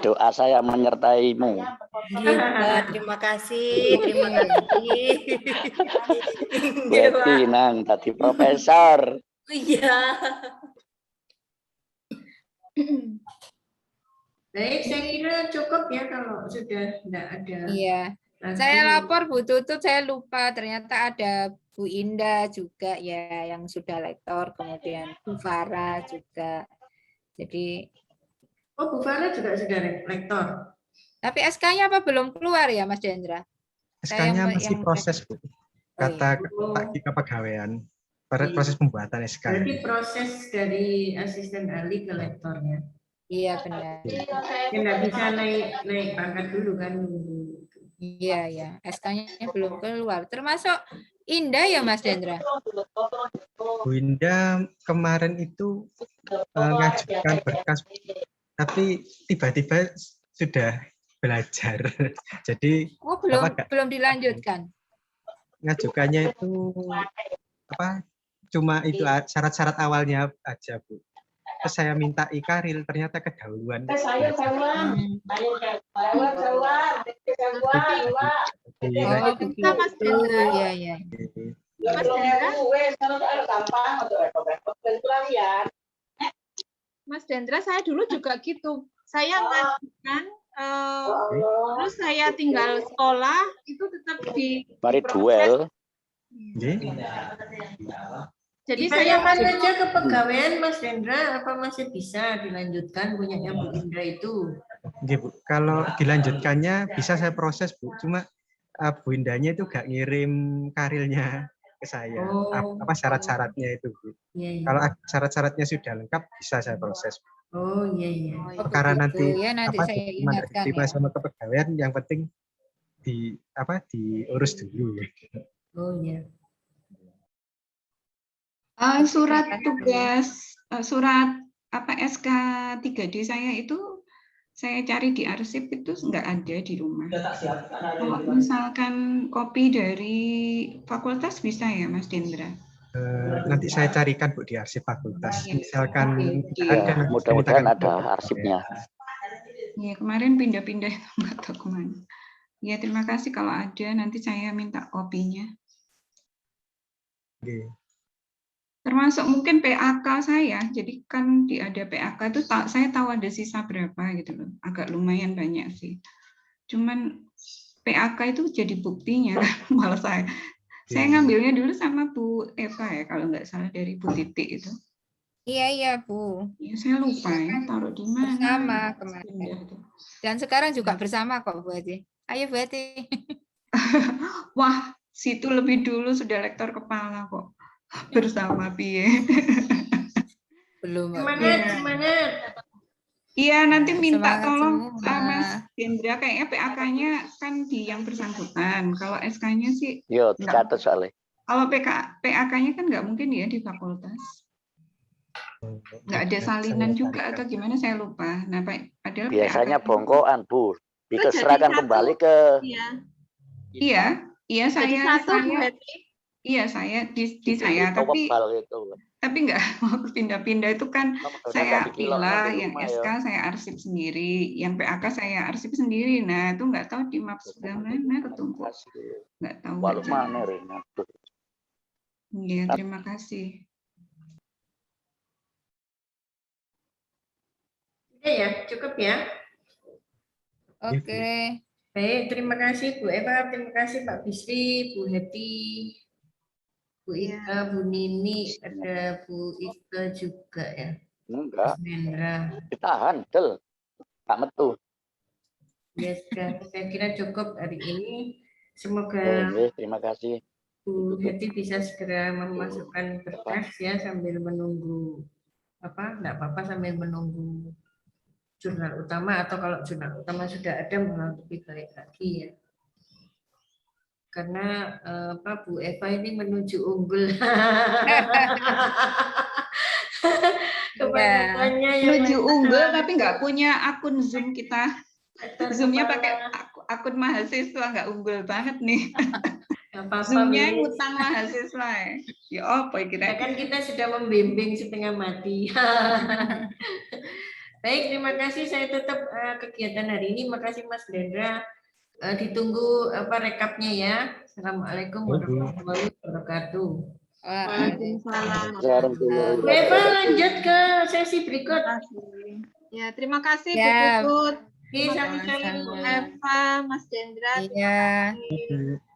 Doa saya menyertaimu. Iya, Pak. Terima kasih, terima kasih. Bu Eti nang tadi profesor. Iya. Baik, saya kira cukup ya kalau sudah tidak ada. Iya. lagi. Saya lapor Bu Tutut, saya lupa ternyata ada Bu Indah juga ya yang sudah lektor, kemudian Bu Farah juga. Jadi, Oh, Bu Farah juga sudah lektor. tapi SK-nya apa belum keluar ya Mas Dendra? Saya SK-nya yang- masih yang- proses, Bu. Kata Pak di Kepegawaian, proses pembuatan SK. Berarti proses dari asisten ahli ke lektornya. Iya benar. Ya nggak bisa naik pangkat dulu kan. Iya ya, SK-nya belum keluar. Termasuk Indah ya Mas Dendra. Bu Indah kemarin itu ngajukan berkas, tapi tiba-tiba sudah belajar. Jadi Oh belum Apa, Kak? belum dilanjutkan. ngajukannya itu apa? Cuma itu syarat-syarat awalnya aja, Bu. Terus saya minta ikaril, ternyata kedahuluan. Oh Kita Mas begitu. Dendra. Iya iya. Mas Dendra. Mas Dendra, saya dulu juga gitu. Saya ngajukan, terus saya tinggal sekolah, itu tetap di Mari duel. Jadi Ditanyakan saya saja kepegawaian Mas Dendra, apa masih bisa dilanjutkan punyanya Bu Indra itu? Oke, Bu. Kalau dilanjutkannya bisa saya proses, Bu. Cuma Bu Indahnya itu gak ngirim karilnya ke saya. Oh. Apa syarat-syaratnya itu, Bu. Iya, iya. Kalau syarat-syaratnya sudah lengkap, bisa saya proses. Oh iya iya. Oh, Karena begitu. nanti Ya, nanti saya dokumen ingatkan diterima ya. sama kepegawaian, yang penting diurus dulu. Oh iya. Surat tugas, surat SK 3D saya itu saya cari di arsip itu nggak ada di rumah. Kalau misalkan kopi dari fakultas bisa ya Mas Dendra? Nanti saya carikan, Bu, di arsip fakultas. Misalkan Ya, ada, nanti mudah-mudahan saya mintakan ada ke arsipnya. Ya kemarin pindah-pindah itu nggak tahu kemana. Ya terima kasih kalau ada nanti saya minta kopinya. Oke. Termasuk mungkin PAK saya, jadi kan ada PAK itu saya tahu ada sisa berapa gitu loh, agak lumayan banyak sih. Cuman PAK itu jadi buktinya kan, malah saya ngambilnya dulu sama Bu Eva ya kalau nggak salah dari Bu Titik itu. Iya Bu. Ya, saya lupa ya taruh di mana. Bersama kemarin. Dan sekarang juga bersama kok Bu Ati. Ayo Bu Ati. Wah, situ lebih dulu sudah lektor kepala kok. Bersama Pie. Belum. Semangat. Iya, nanti minta Semangat tolong semua. Mas Dendra, kayaknya PAK-nya kan di yang bersangkutan. Kalau SK-nya sih, Yo, dicatat soalnya. kalau PAK-nya kan nggak mungkin ya di fakultas. Nggak ada salinan juga atau gimana, saya lupa. Nah, padahal Biasanya PAK bongkoan, Bu. Itu Dikeserahkan jadi kembali ke Iya. Iya Jadi satu Bu Hetty. iya saya di saya, tapi nggak mau pindah-pindah itu kan saya pilah, yang SK saya arsip sendiri, yang PAK saya arsip sendiri. Nah itu nggak tahu di map sebelah mana ketumpuk, nggak tahu. Iya, terima kasih. Udah ya, cukup ya. Oke. Baik, terima kasih Bu Eva, terima kasih Pak Bisri, Bu Heti, Bu Ika, Bu Nini, ada Bu Ika juga ya. Enggak. Dendra. Ditahan, Del. Pak Metu. Ya sudah, saya kira cukup hari ini. Semoga terima kasih. Bu Heti bisa segera memasukkan berkas ya sambil menunggu enggak apa-apa sambil menunggu jurnal utama, atau kalau jurnal utama sudah ada malah lebih baik lagi ya. Karena Bu Eva ini menuju unggul. Kepanjangannya yang Menuju lengkap. unggul tapi nggak punya akun Zoom kita. Letter Zoom-nya kepala. pakai akun mahasiswa, nggak unggul banget nih. Nggak apa-apa, Zoom-nya Miss. ngutang mahasiswa ya. Ya apa Ya kira? kan kita sudah membimbing setengah mati. Baik, terima kasih. Saya tutup kegiatan hari ini. Makasih Mas Dendra. Ditunggu rekapnya ya. Assalamualaikum warahmatullahi wabarakatuh. Waalaikumsalam. Warahmatullahi Bu Eva wabarakatuh. lanjut ke sesi berikut. Ya, terima kasih Bu Ya. Tutut, Oke, saling-saling. Bu Eva, Mas Dendra. Iya. Terima kasih.